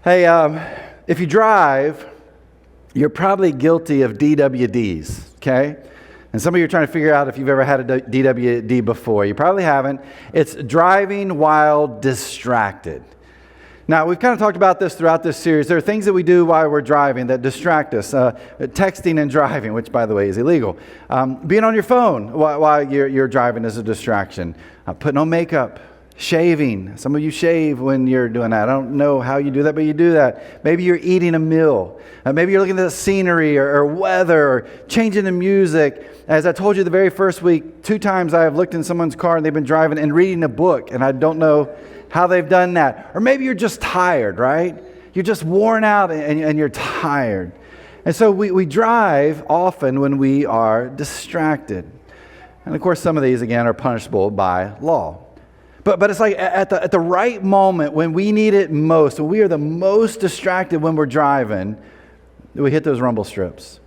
Hey, if you drive, you're probably guilty of DWDs, okay? And some of you are trying to figure out if you've ever had a DWD before. You probably haven't. It's driving while distracted. Now, we've kind of talked about this throughout this series. There are things that we do while we're driving that distract us. Texting and driving, which, by the way, is illegal. Being on your phone while you're driving is a distraction. Putting on makeup. Shaving. Some of you shave when you're doing that. I don't know how you do that, but you do that. Maybe you're eating a meal. Maybe you're looking at the scenery or weather or changing the music. As I told you the very first week, 2 times I have looked in someone's car and they've been driving and reading a book, and I don't know how they've done that. Or maybe you're just tired, right? You're just worn out and you're tired. And so we drive often when we are distracted. And of course, some of these, again, are punishable by law. But it's like at the right moment when we need it most, when we are the most distracted when we're driving, we hit those rumble strips.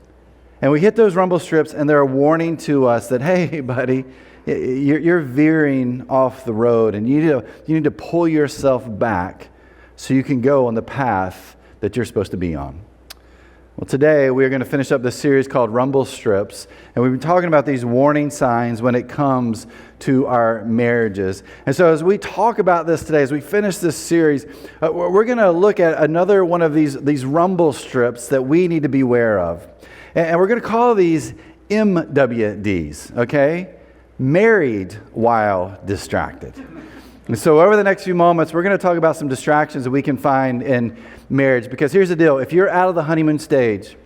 And we hit those rumble strips and they're a warning to us that, hey, buddy, you're veering off the road and you need to pull yourself back so you can go on the path that you're supposed to be on. Well, today we're going to finish up this series called Rumble Strips, and we've been talking about these warning signs when it comes to our marriages. And so as we talk about this today, as we finish this series, we're going to look at another one of these rumble strips that we need to be aware of. And we're going to call these MWDs, okay? Married while distracted. And so over the next few moments, we're going to talk about some distractions that we can find in marriage. Because here's the deal. If you're out of the honeymoon stage,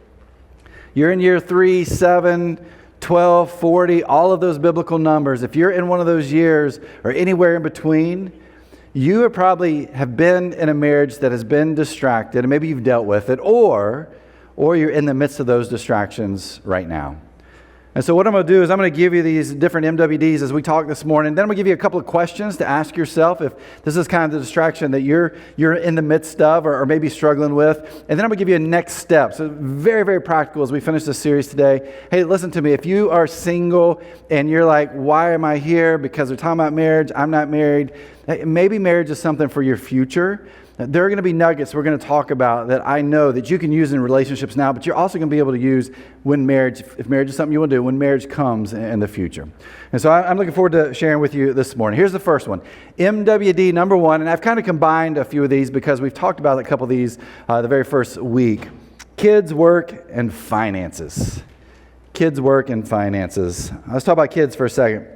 you're in year 3, 7, 12, 40, all of those biblical numbers. If you're in one of those years or anywhere in between, you probably have been in a marriage that has been distracted, and maybe you've dealt with it, or you're in the midst of those distractions right now. And so what I'm going to do is I'm going to give you these different MWDs as we talk this morning. Then I'm going to give you a couple of questions to ask yourself if this is kind of the distraction that you're in the midst of or maybe struggling with. And then I'm going to give you a next step. So very, very practical as we finish this series today. Hey, listen to me. If you are single and you're like, why am I here? Because they're talking about marriage. I'm not married. Maybe marriage is something for your future. There are going to be nuggets we're going to talk about that I know that you can use in relationships now, but you're also going to be able to use when marriage, if marriage is something you want to do, when marriage comes in the future. And so I'm looking forward to sharing with you this morning. Here's the first one. MWD number 1, and I've kind of combined a few of these because we've talked about a couple of these the very first week. Kids, work, and finances. Kids, work, and finances. Let's talk about kids for a second.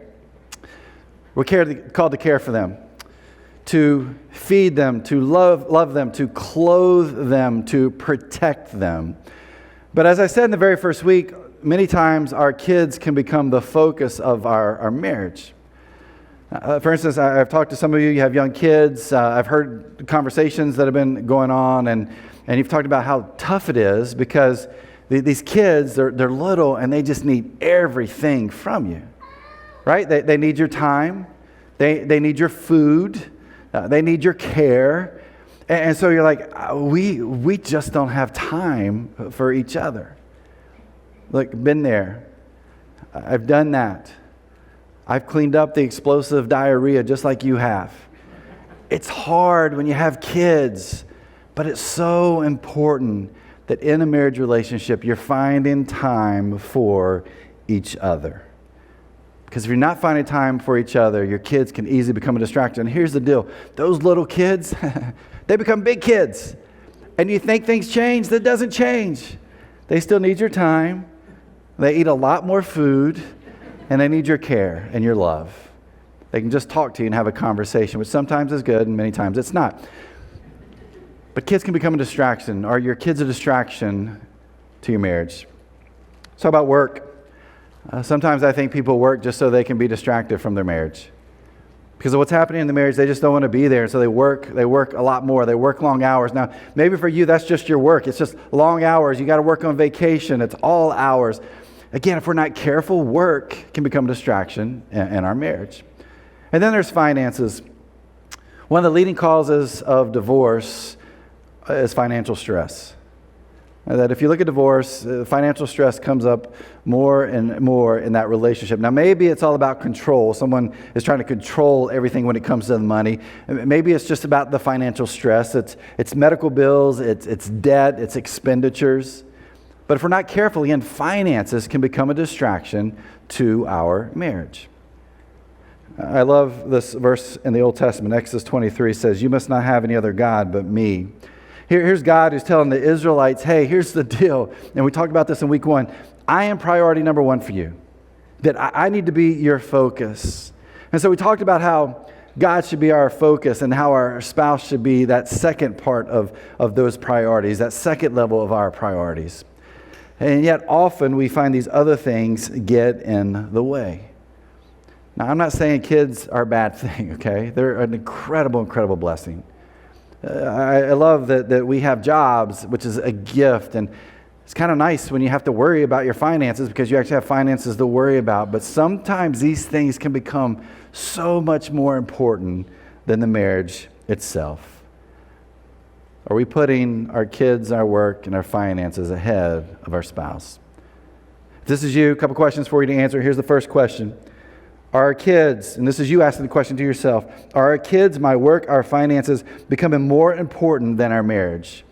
We're called to care for them, to feed them, to love them, to clothe them, to protect them. But as I said in the very first week, many times our kids can become the focus of our marriage. For instance, I've talked to some of you, you have young kids. I've heard conversations that have been going on, and you've talked about how tough it is because these kids, they're little and they just need everything from you, right? They need your time. They need your food. They need your care. And so you're like, we just don't have time for each other. Look, been there. I've done that. I've cleaned up the explosive diarrhea just like you have. It's hard when you have kids, but it's so important that in a marriage relationship, you're finding time for each other. Because if you're not finding time for each other, your kids can easily become a distraction. And here's the deal. Those little kids, they become big kids. And you think things change. That doesn't change. They still need your time. They eat a lot more food. And they need your care and your love. They can just talk to you and have a conversation, which sometimes is good and many times it's not. But kids can become a distraction. Are your kids a distraction to your marriage? Let's talk about work. Sometimes I think people work just so they can be distracted from their marriage. Because of what's happening in the marriage, they just don't want to be there. So they work a lot more. They work long hours. Now, maybe for you, that's just your work. It's just long hours. You got to work on vacation. It's all hours. Again, if we're not careful, work can become a distraction in our marriage. And then there's finances. One of the leading causes of divorce is financial stress. That if you look at divorce, financial stress comes up more and more in that relationship. Now, maybe it's all about control. Someone is trying to control everything when it comes to the money. Maybe it's just about the financial stress. It's medical bills, it's debt, it's expenditures. But if we're not careful, again, finances can become a distraction to our marriage. I love this verse in the Old Testament. Exodus 23 says, "You must not have any other God but me." Here's God who's telling the Israelites, hey, here's the deal. And we talked about this in week 1. I am priority number 1 for you. That I need to be your focus. And so we talked about how God should be our focus and how our spouse should be that second part of those priorities, that second level of our priorities. And yet often we find these other things get in the way. Now, I'm not saying kids are a bad thing, okay? They're an incredible, incredible blessing. I love that we have jobs, which is a gift, and it's kind of nice when you have to worry about your finances because you actually have finances to worry about. But sometimes these things can become so much more important than the marriage itself. Are we putting our kids, our work, and our finances ahead of our spouse? If this is you, a couple questions for you to answer. Here's the first question. Are our kids, and this is you asking the question to yourself, are our kids, my work, our finances becoming more important than our marriage?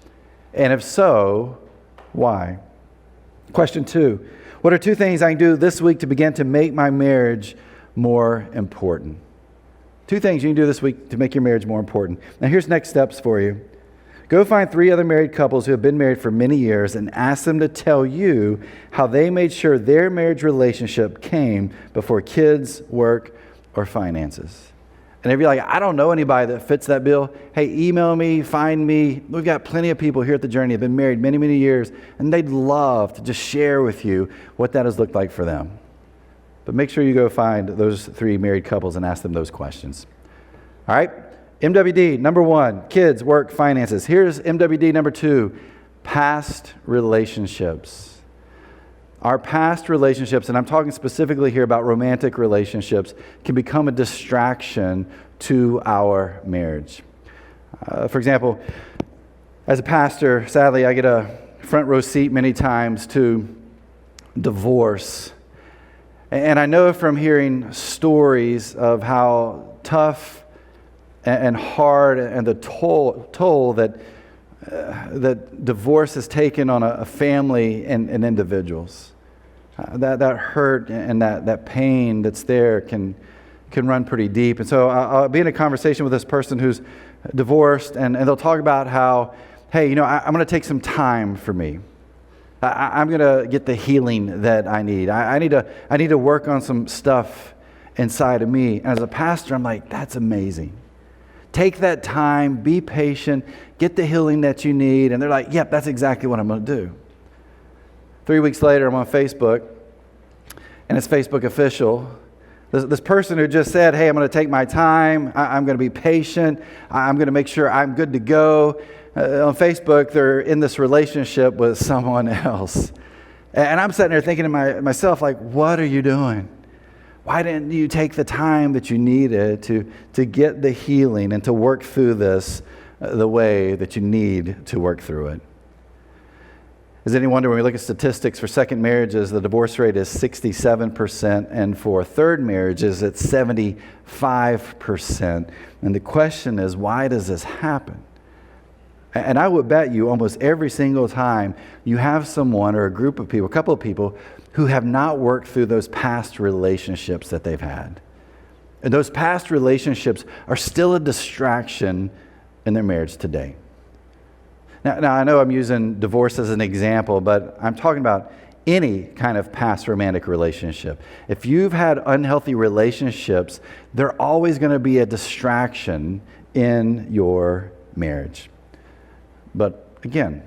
And if so, why? Question 2, what are 2 things I can do this week to begin to make my marriage more important? 2 things you can do this week to make your marriage more important. Now here's next steps for you. Go find 3 other married couples who have been married for many years and ask them to tell you how they made sure their marriage relationship came before kids, work, or finances. And if you're like, I don't know anybody that fits that bill, hey, email me, find me. We've got plenty of people here at the Journey who have been married many, many years, and they'd love to just share with you what that has looked like for them. But make sure you go find those 3 married couples and ask them those questions. All right? MWD, number 1, kids, work, finances. Here's MWD number 2, past relationships. Our past relationships, and I'm talking specifically here about romantic relationships, can become a distraction to our marriage. For example, as a pastor, sadly, I get a front row seat many times to divorce. And I know from hearing stories of how tough and hard and the toll that divorce has taken on a family and individuals. That hurt and that pain that's there can run pretty deep. And so I'll be in a conversation with this person who's divorced, and they'll talk about how, hey, I'm going to take some time for me. I'm going to get the healing that I need. I need to work on some stuff inside of me. And as a pastor, I'm like, that's amazing. Take that time, be patient, get the healing that you need. And they're like, yep, that's exactly what I'm going to do. 3 weeks later, I'm on Facebook, and it's Facebook official. This person who just said, hey, I'm going to take my time, I'm going to be patient, I'm going to make sure I'm good to go. On Facebook, they're in this relationship with someone else. And I'm sitting there thinking to myself, like, what are you doing? Why didn't you take the time that you needed to get the healing and to work through this the way that you need to work through it? Is it any wonder when we look at statistics for second marriages, the divorce rate is 67%, and for third marriages, it's 75%. And the question is, why does this happen? And I would bet you almost every single time you have someone or a group of people, a couple of people, who have not worked through those past relationships that they've had. And those past relationships are still a distraction in their marriage today. Now, I know I'm using divorce as an example, but I'm talking about any kind of past romantic relationship. If you've had unhealthy relationships, they're always going to be a distraction in your marriage. But again,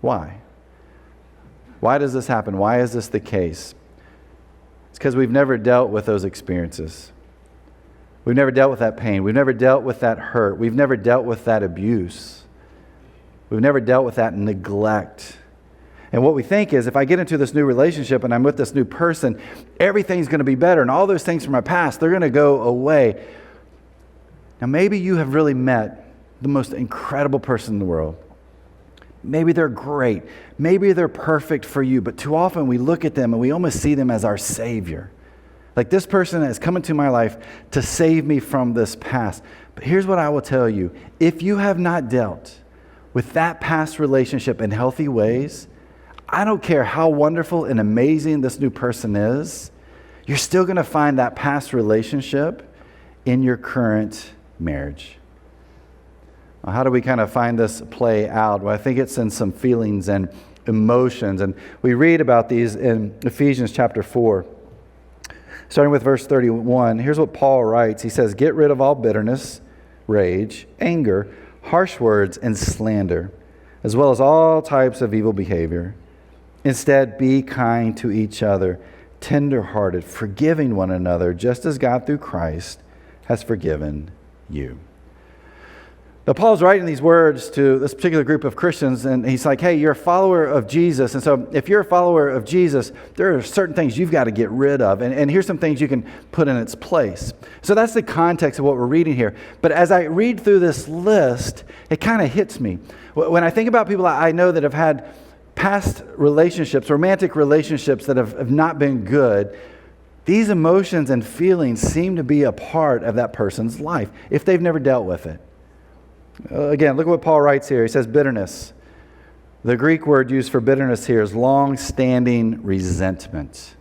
why? Why does this happen? Why is this the case? It's because we've never dealt with those experiences. We've never dealt with that pain. We've never dealt with that hurt. We've never dealt with that abuse. We've never dealt with that neglect. And what we think is, if I get into this new relationship and I'm with this new person, everything's going to be better. And all those things from my past, they're going to go away. Now, maybe you have really met the most incredible person in the world. Maybe they're great. Maybe they're perfect for you. But too often we look at them and we almost see them as our Savior. Like, this person has come into my life to save me from this past. But here's what I will tell you. If you have not dealt with that past relationship in healthy ways, I don't care how wonderful and amazing this new person is, you're still going to find that past relationship in your current marriage. Well, how do we kind of find this play out? Well, I think it's in some feelings and emotions. And we read about these in Ephesians chapter 4. Starting with verse 31, here's what Paul writes. He says, "Get rid of all bitterness, rage, anger, harsh words, and slander, as well as all types of evil behavior. Instead, be kind to each other, tenderhearted, forgiving one another, just as God through Christ has forgiven you." Now, Paul's writing these words to this particular group of Christians, and he's like, hey, you're a follower of Jesus. And so if you're a follower of Jesus, there are certain things you've got to get rid of. And here's some things you can put in its place. So that's the context of what we're reading here. But as I read through this list, it kind of hits me. When I think about people I know that have had past relationships, romantic relationships that have not been good, these emotions and feelings seem to be a part of that person's life if they've never dealt with it. Again, look at what Paul writes here. He says bitterness. The Greek word used for bitterness here is long-standing resentment.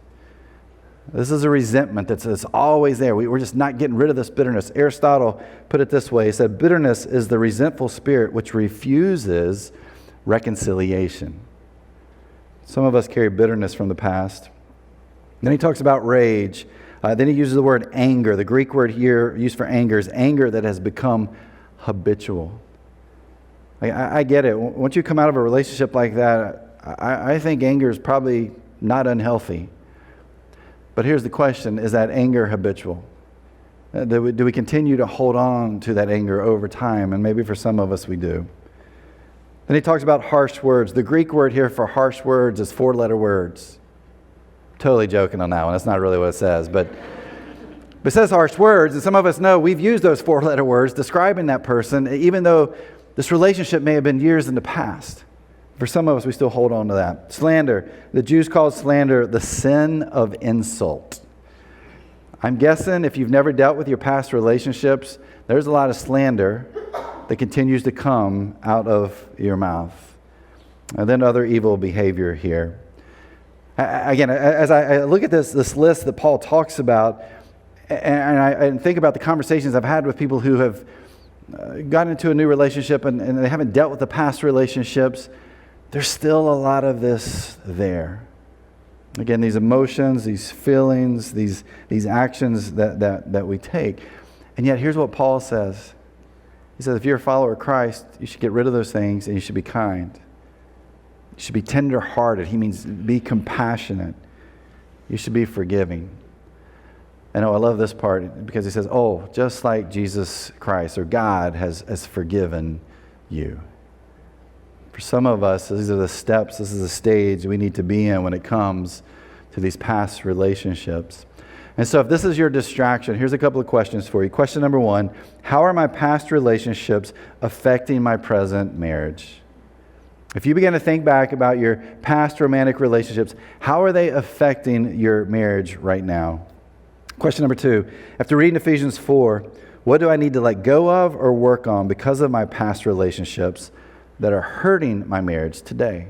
This is a resentment that's always there. We're just not getting rid of this bitterness. Aristotle put it this way. He said, bitterness is the resentful spirit which refuses reconciliation. Some of us carry bitterness from the past. Then he talks about rage. Then he uses the word anger. The Greek word here used for anger is anger that has become habitual. I get it. Once you come out of a relationship like that, I think anger is probably not unhealthy. But here's the question, is that anger habitual? Do we continue to hold on to that anger over time? And maybe for some of us we do. Then he talks about harsh words. The Greek word here for harsh words is 4-letter words. Totally joking on that one. That's not really what it says. But it says harsh words, and some of us know we've used those 4-letter words describing that person, even though this relationship may have been years in the past. For some of us, we still hold on to that. Slander. The Jews called slander the sin of insult. I'm guessing if you've never dealt with your past relationships, there's a lot of slander that continues to come out of your mouth. And then other evil behavior here. Again, as I look at this list that Paul talks about, and I think about the conversations I've had with people who have gotten into a new relationship and they haven't dealt with the past relationships, there's still a lot of this there. Again, these emotions, these feelings, these actions that we take. And yet here's what Paul says. He says, if you're a follower of Christ, you should get rid of those things and you should be kind. You should be tender-hearted. He means be compassionate. You should be forgiving. I know I love this part because he says, oh, just like Jesus Christ or God has forgiven you. For some of us, these are the steps, this is the stage we need to be in when it comes to these past relationships. And so if this is your distraction, here's a couple of questions for you. Question number 1, how are my past relationships affecting my present marriage? If you begin to think back about your past romantic relationships, how are they affecting your marriage right now? Question number 2, after reading Ephesians 4, what do I need to let go of or work on because of my past relationships that are hurting my marriage today?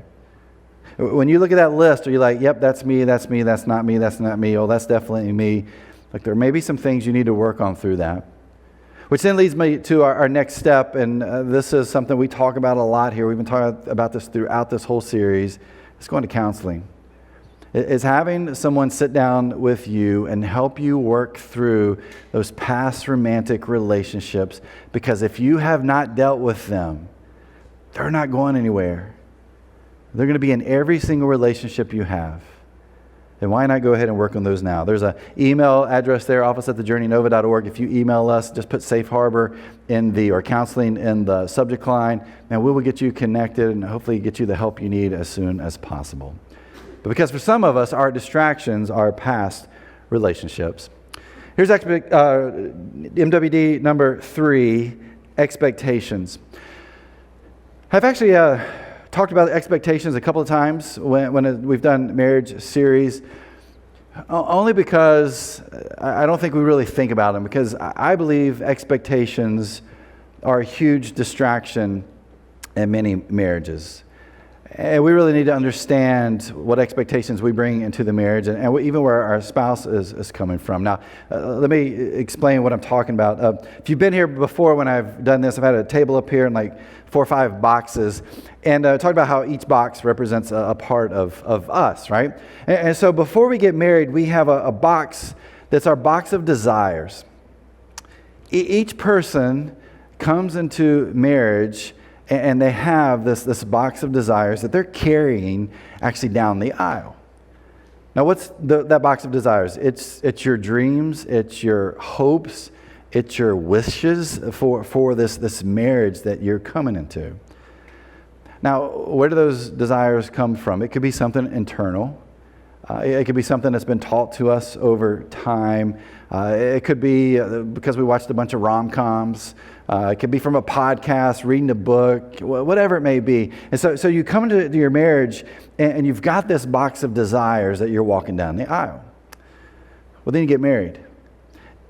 When you look at that list, are you like, yep, that's me, that's not me, that's not me, oh, that's definitely me. Like, there may be some things you need to work on through that. Which then leads me to our next step, and this is something we talk about a lot here. We've been talking about this throughout this whole series. It's going to counseling. Is having someone sit down with you and help you work through those past romantic relationships, because if you have not dealt with them, they're not going anywhere. They're going to be in every single relationship you have. Then why not go ahead and work on those now? There's an email address there, office@thejourneynova.org. If you email us, just put Safe Harbor or counseling in the subject line, and we will get you connected and hopefully get you the help you need as soon as possible. But because for some of us, our distractions are past relationships. Here's MWD number 3, expectations. I've actually talked about expectations a couple of times when we've done marriage series, only because I don't think we really think about them, because I believe expectations are a huge distraction in many marriages. And we really need to understand what expectations we bring into the marriage, and even where our spouse is coming from. Now, let me explain what I'm talking about. If you've been here before when I've done this, I've had a table up here and like 4 or 5 boxes, and talked about how each box represents a part of us, right? And so before we get married, we have a box that's our box of desires. Each person comes into marriage and they have this box of desires that they're carrying actually down the aisle. Now, what's that box of desires? It's your dreams, it's your hopes, it's your wishes for this marriage that you're coming into. Now, where do those desires come from? It could be something internal. It could be something that's been taught to us over time. It could be because we watched a bunch of rom-coms. It could be from a podcast, reading a book, whatever it may be. And so you come into your marriage and you've got this box of desires that you're walking down the aisle. Well, then you get married.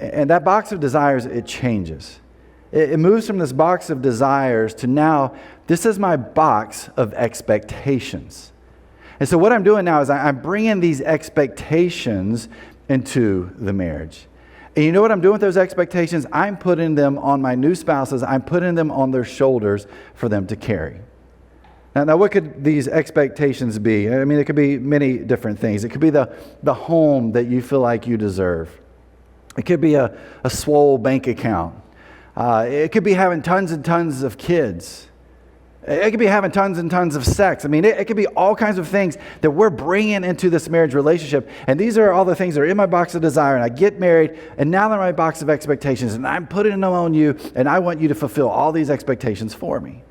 And that box of desires, it changes. It moves from this box of desires to now, this is my box of expectations. And so what I'm doing now is I'm bringing these expectations into the marriage. And you know what I'm doing with those expectations? I'm putting them on my new spouses. I'm putting them on their shoulders for them to carry. Now what could these expectations be? I mean, it could be many different things. It could be the home that you feel like you deserve. It could be a swole bank account. It could be having tons and tons of kids. It could be having tons and tons of sex. I mean, it could be all kinds of things that we're bringing into this marriage relationship. And these are all the things that are in my box of desire. And I get married, and now they're my box of expectations. And I'm putting them on you, and I want you to fulfill all these expectations for me.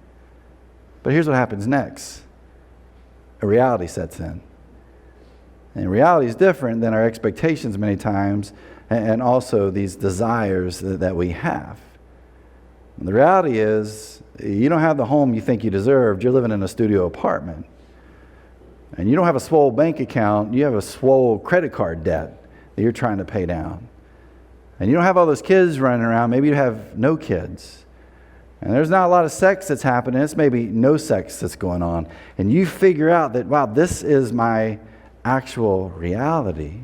But here's what happens next. A reality sets in. And reality is different than our expectations many times, and also these desires that we have. And the reality is, you don't have the home you think you deserved. You're living in a studio apartment. And you don't have a swole bank account. You have a swole credit card debt that you're trying to pay down. And you don't have all those kids running around. Maybe you have no kids. And there's not a lot of sex that's happening. It's maybe no sex that's going on. And you figure out that, wow, this is my actual reality.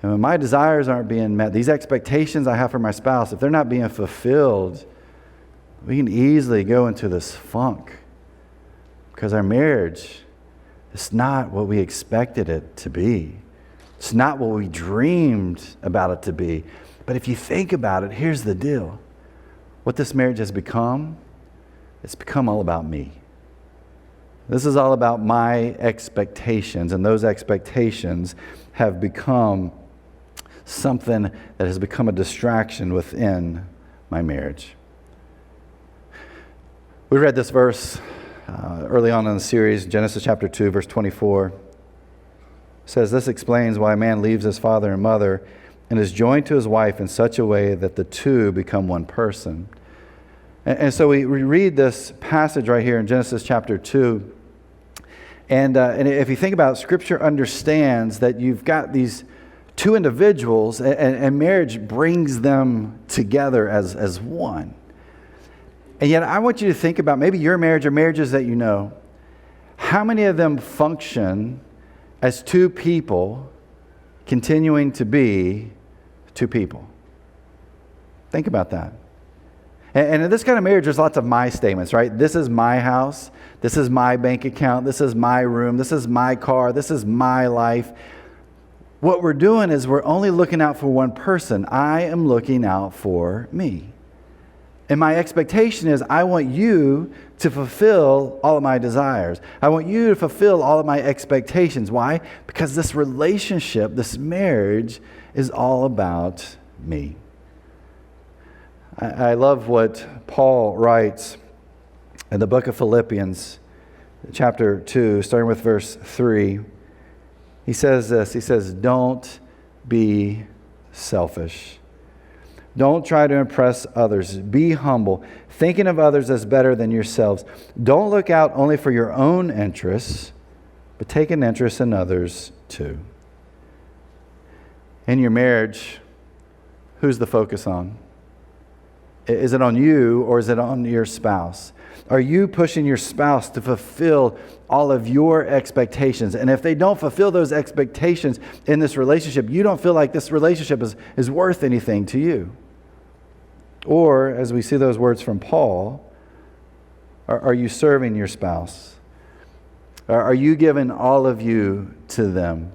And when my desires aren't being met, these expectations I have for my spouse, if they're not being fulfilled, we can easily go into this funk because our marriage is not what we expected it to be. It's not what we dreamed about it to be. But if you think about it, here's the deal. What this marriage has become, it's become all about me. This is all about my expectations, and those expectations have become something that has become a distraction within my marriage. We read this verse early on in the series, Genesis chapter 2, verse 24. It says, "This explains why a man leaves his father and mother and is joined to his wife in such a way that the two become one person." And so we read this passage right here in Genesis chapter 2. And if you think about it, Scripture understands that you've got these two individuals, and marriage brings them together as one. And yet I want you to think about maybe your marriage or marriages that you know. How many of them function as two people continuing to be two people? Think about that. And in this kind of marriage, there's lots of my statements, right? This is my house. This is my bank account. This is my room. This is my car. This is my life. What we're doing is we're only looking out for one person. I am looking out for me. And my expectation is I want you to fulfill all of my desires. I want you to fulfill all of my expectations. Why? Because this relationship, this marriage, is all about me. I love what Paul writes in the book of Philippians, chapter 2, starting with verse 3. He says this, he says, "Don't be selfish, Don't try to impress others. Be humble, thinking of others as better than yourselves. Don't look out only for your own interests, but take an interest in others too. In your marriage, who's the focus on? Is it on you or is it on your spouse? Are you pushing your spouse to fulfill all of your expectations? And if they don't fulfill those expectations in this relationship, you don't feel like this relationship is worth anything to you. Or, as we see those words from Paul, are you serving your spouse? Are you giving all of you to them?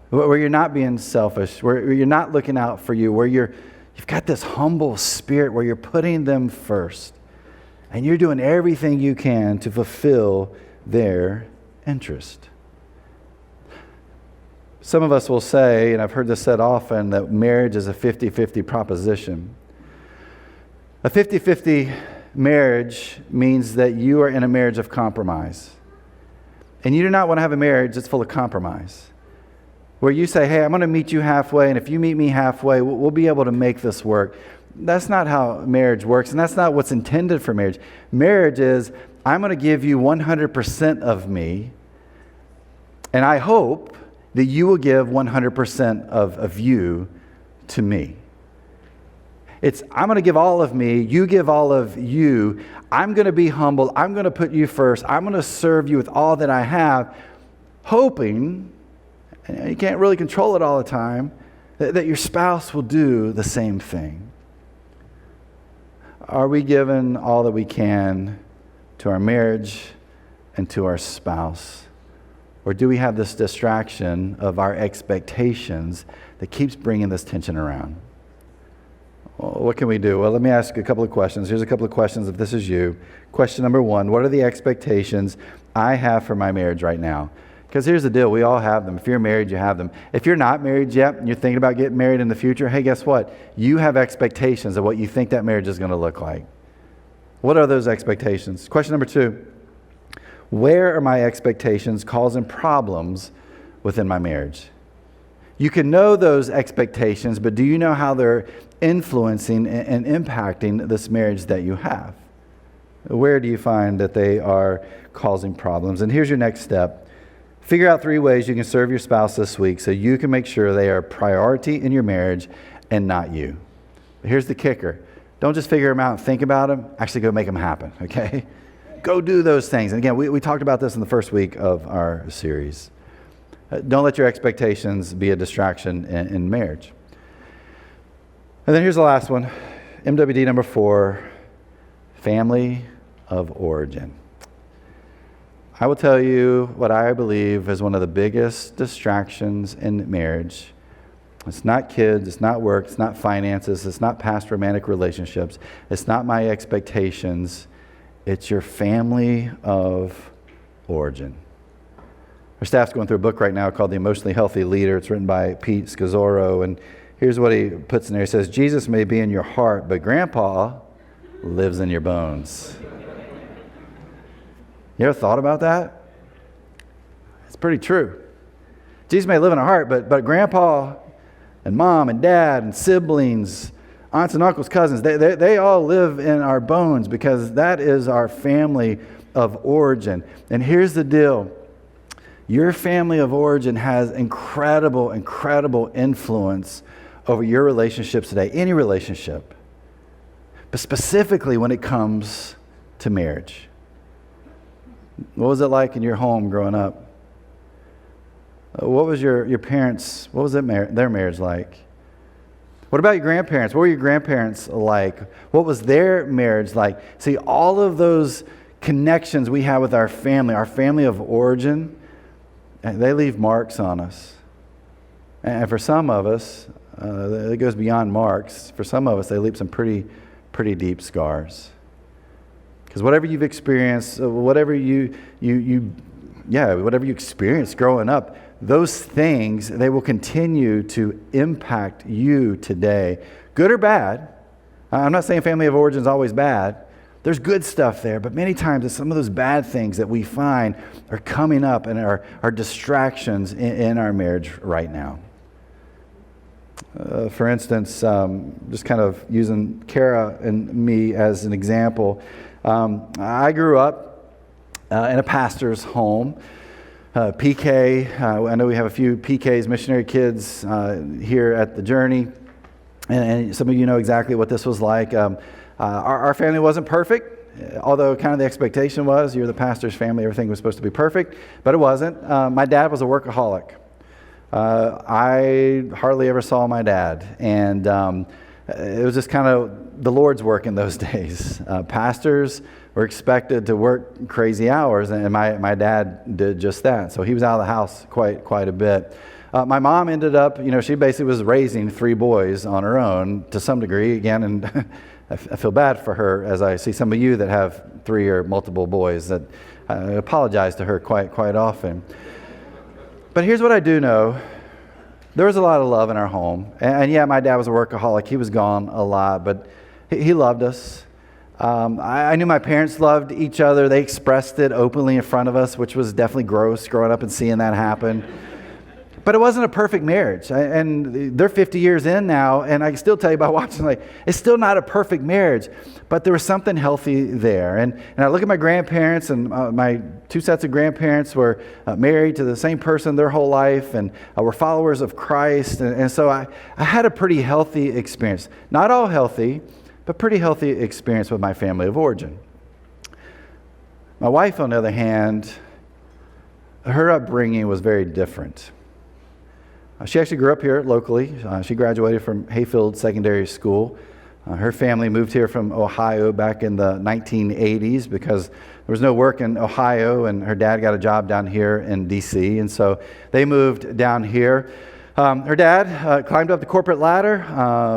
Where you're not being selfish, where you're not looking out for you, where you've got this humble spirit where you're putting them first. And you're doing everything you can to fulfill their interest. Some of us will say, and I've heard this said often, that marriage is a 50-50 proposition. A 50-50 marriage means that you are in a marriage of compromise. And you do not want to have a marriage that's full of compromise. Where you say, hey, I'm going to meet you halfway, and if you meet me halfway, we'll be able to make this work. That's not how marriage works, and that's not what's intended for marriage. Marriage is, I'm going to give you 100% of me, and I hope that you will give 100% of you to me. It's, I'm going to give all of me, you give all of you. I'm going to be humble. I'm going to put you first. I'm going to serve you with all that I have, hoping, and you can't really control it all the time, that your spouse will do the same thing. Are we giving all that we can to our marriage and to our spouse? Or do we have this distraction of our expectations that keeps bringing this tension around? Well, what can we do? Well, let me ask a couple of questions. Here's a couple of questions if this is you. Question number one, what are the expectations I have for my marriage right now? Because here's the deal, we all have them. If you're married, you have them. If you're not married yet and you're thinking about getting married in the future, hey, guess what? You have expectations of what you think that marriage is going to look like. What are those expectations? Question number two, where are my expectations causing problems within my marriage? You can know those expectations, but do you know how they're influencing and impacting this marriage that you have? Where do you find that they are causing problems? And here's your next step. Figure out 3 ways you can serve your spouse this week so you can make sure they are a priority in your marriage and not you. But here's the kicker. Don't just figure them out and think about them. Actually go make them happen, okay? Go do those things. And again, we talked about this in the first week of our series. Don't let your expectations be a distraction in marriage. And then here's the last one. MWD number 4, family of origin. I will tell you what I believe is one of the biggest distractions in marriage. It's not kids, it's not work, it's not finances, it's not past romantic relationships, it's not my expectations, it's your family of origin. Our staff's going through a book right now called The Emotionally Healthy Leader. It's written by Pete Scazzaro, and here's what he puts in there. He says, Jesus may be in your heart, but Grandpa lives in your bones. You ever thought about that? It's pretty true. Jesus may live in our heart, but Grandpa and Mom and Dad and siblings, aunts and uncles, cousins, they all live in our bones because that is our family of origin. And here's the deal. Your family of origin has incredible, incredible influence over your relationships today, any relationship, but specifically when it comes to marriage. What was it like in your home growing up? What was your parents, what was their marriage like? What about your grandparents? What were your grandparents like? What was their marriage like? See, all of those connections we have with our family of origin, they leave marks on us. And for some of us, it goes beyond marks. For some of us, they leave some pretty deep scars. Because whatever you've experienced, whatever you experienced growing up, those things, they will continue to impact you today. Good or bad. I'm not saying family of origin is always bad. There's good stuff there, but many times it's some of those bad things that we find are coming up and are distractions in our marriage right now. For instance, just kind of using Kara and me as an example, I grew up in a pastor's home. PK, I know we have a few PKs, missionary kids, here at the Journey, and some of you know exactly what this was like. Our family wasn't perfect, although kind of the expectation was you're the pastor's family, everything was supposed to be perfect, but it wasn't. My dad was a workaholic. I hardly ever saw my dad, and it was just kind of the Lord's work in those days. Pastors were expected to work crazy hours, and my dad did just that. So he was out of the house quite a bit. My mom ended up, she basically was raising 3 boys on her own to some degree, again, and I feel bad for her as I see some of you that have 3 or multiple boys. That I apologize to her quite often. But here's what I do know. There was a lot of love in our home. And yeah, my dad was a workaholic. He was gone a lot, but he loved us. I knew my parents loved each other. They expressed it openly in front of us, which was definitely gross growing up and seeing that happen. But it wasn't a perfect marriage. And they're 50 years in now, and I can still tell you by watching, it's still not a perfect marriage. But there was something healthy there. And I look at my grandparents, and my 2 sets of grandparents were married to the same person their whole life, and were followers of Christ. And so I had a pretty healthy experience. Not all healthy, but pretty healthy experience with my family of origin. My wife, on the other hand, her upbringing was very different. She actually grew up here locally. She graduated from Hayfield Secondary School. Her family moved here from Ohio back in the 1980s because there was no work in Ohio, and her dad got a job down here in D.C., and so they moved down here. Her dad climbed up the corporate ladder,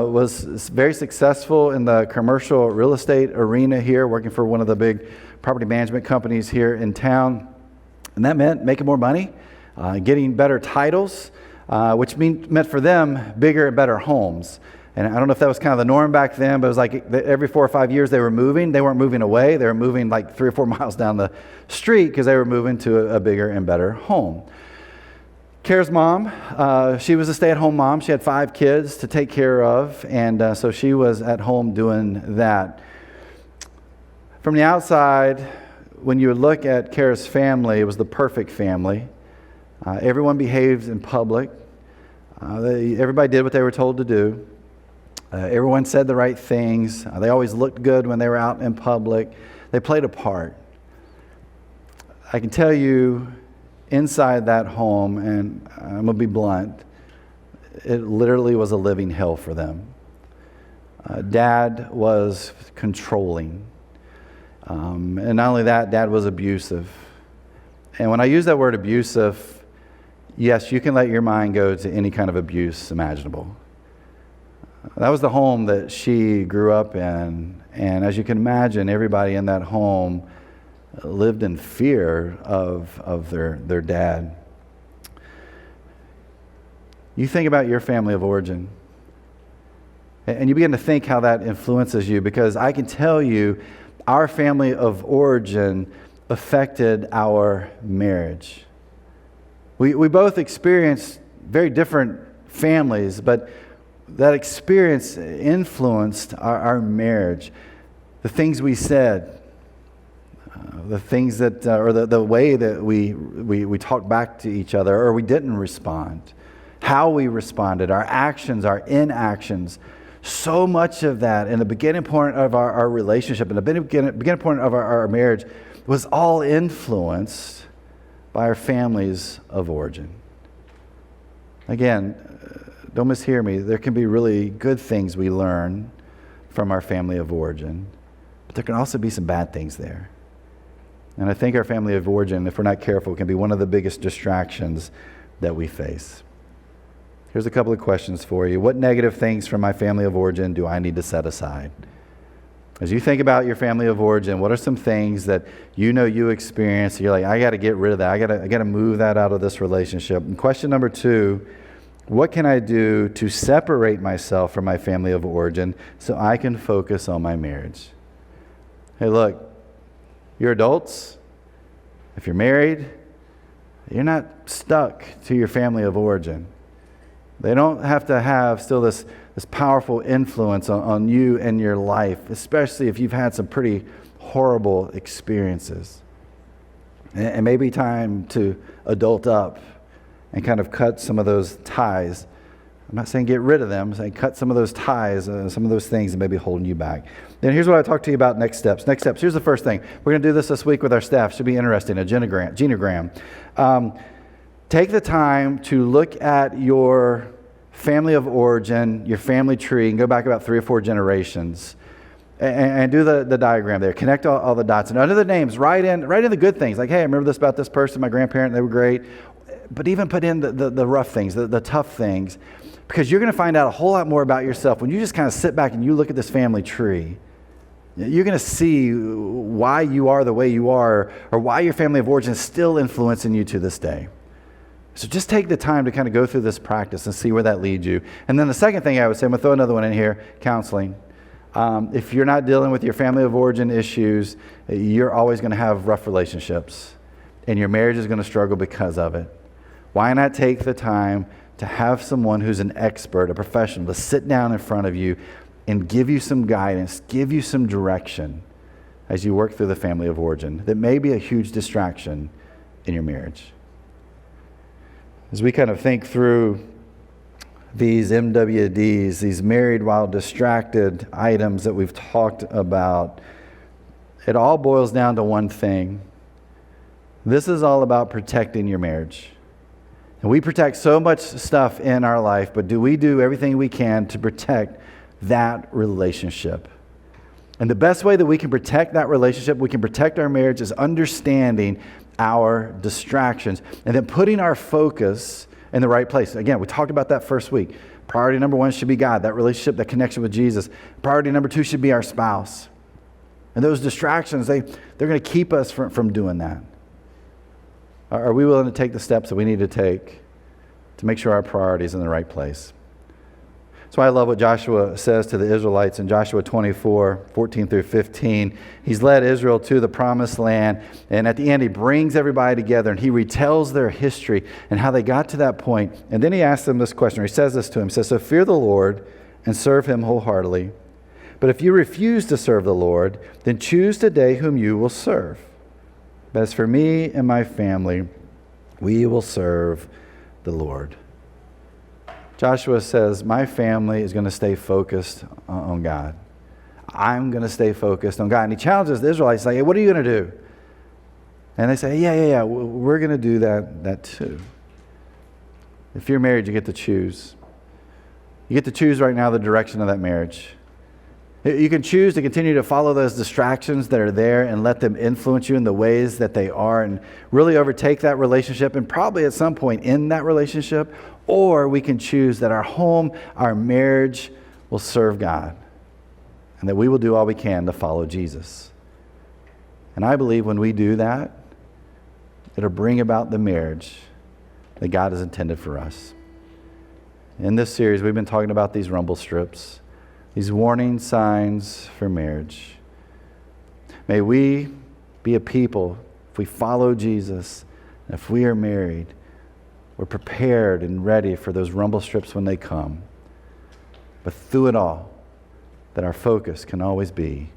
was very successful in the commercial real estate arena here, working for one of the big property management companies here in town. And that meant making more money, getting better titles, which meant for them bigger and better homes. And I don't know if that was kind of the norm back then, but it was like every 4 or 5 years they were moving. They weren't moving away. They were moving like 3 or 4 miles down the street because they were moving to a bigger and better home. Kara's mom, she was a stay-at-home mom. She had 5 kids to take care of, and so she was at home doing that. From the outside, when you would look at Kara's family, it was the perfect family. Everyone behaved in public. Everybody did what they were told to do. Everyone said the right things. They always looked good when they were out in public. They played a part. I can tell you, inside that home, and I'm going to be blunt, it literally was a living hell for them. Dad was controlling. And not only that, Dad was abusive. And when I use that word abusive, yes, you can let your mind go to any kind of abuse imaginable. That was the home that she grew up in. And as you can imagine, everybody in that home lived in fear of their dad. You think about your family of origin, and you begin to think how that influences you, because I can tell you our family of origin affected our marriage. We both experienced very different families, but that experience influenced our marriage. The things we said, the things that, or the way that we talked back to each other, or we didn't respond, how we responded, our actions, our inactions. So much of that in the beginning point of our relationship, in the beginning point of our marriage, was all influenced by our families of origin. Again, don't mishear me. There can be really good things we learn from our family of origin, but there can also be some bad things there. And I think our family of origin, if we're not careful, can be one of the biggest distractions that we face. Here's a couple of questions for you. What negative things from my family of origin do I need to set aside? As you think about your family of origin, what are some things that you know you experienced? You're like, I got to get rid of that. I got to move that out of this relationship. And question number 2, what can I do to separate myself from my family of origin so I can focus on my marriage? Hey, look, you're adults. If you're married, you're not stuck to your family of origin. They don't have to have still this powerful influence on you and your life, especially if you've had some pretty horrible experiences. And it may be time to adult up and kind of cut some of those ties. I'm not saying get rid of them. I'm saying cut some of those ties, some of those things that may be holding you back. Then here's what I talk to you about next steps. Next steps. Here's the first thing. We're going to do this week with our staff. Should be interesting. A genogram. Take the time to look at your family of origin, your family tree, and go back about 3 or 4 generations. And do the diagram there. Connect all the dots. And under the names, write in the good things. Like, hey, I remember this about this person, my grandparent, they were great. But even put in the rough things, the tough things. Because you're going to find out a whole lot more about yourself when you just kind of sit back and you look at this family tree. You're going to see why you are the way you are, or why your family of origin is still influencing you to this day. So just take the time to kind of go through this practice and see where that leads you. And then the second thing I would say, I'm going to throw another one in here, counseling. If you're not dealing with your family of origin issues, you're always going to have rough relationships, and your marriage is going to struggle because of it. Why not take the time to have someone who's an expert, a professional, to sit down in front of you and give you some guidance, give you some direction as you work through the family of origin that may be a huge distraction in your marriage. As we kind of think through these MWDs, these married while distracted items that we've talked about, it all boils down to one thing. This is all about protecting your marriage. And we protect so much stuff in our life, but do we do everything we can to protect that relationship? And the best way that we can protect that relationship, we can protect our marriage, is understanding our distractions and then putting our focus in the right place. Again, we talked about that first week. Priority number 1 should be God, that relationship, that connection with Jesus. Priority number 2 should be our spouse. And those distractions, they're going to keep us from doing that. Are we willing to take the steps that we need to take to make sure our priority is in the right place? That's why I love what Joshua says to the Israelites in Joshua 24, 14 through 15. He's led Israel to the promised land, and at the end he brings everybody together and he retells their history and how they got to that point. And then he asks them this question, or he says this to him. He says, so fear the Lord and serve him wholeheartedly. But if you refuse to serve the Lord, then choose today whom you will serve. But as for me and my family, we will serve the Lord. Joshua says, my family is going to stay focused on God. I'm going to stay focused on God. And he challenges the Israelites, like, hey, what are you going to do? And they say, yeah, we're going to do that too. If you're married, you get to choose. You get to choose right now the direction of that marriage. You can choose to continue to follow those distractions that are there and let them influence you in the ways that they are and really overtake that relationship and probably at some point in that relationship. Or we can choose that our home, our marriage will serve God and that we will do all we can to follow Jesus. And I believe when we do that, it'll bring about the marriage that God has intended for us. In this series, we've been talking about these rumble strips, these warning signs for marriage. May we be a people, if we follow Jesus, if we are married, we're prepared and ready for those rumble strips when they come. But through it all, that our focus can always be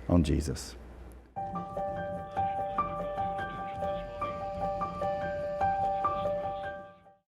on Jesus.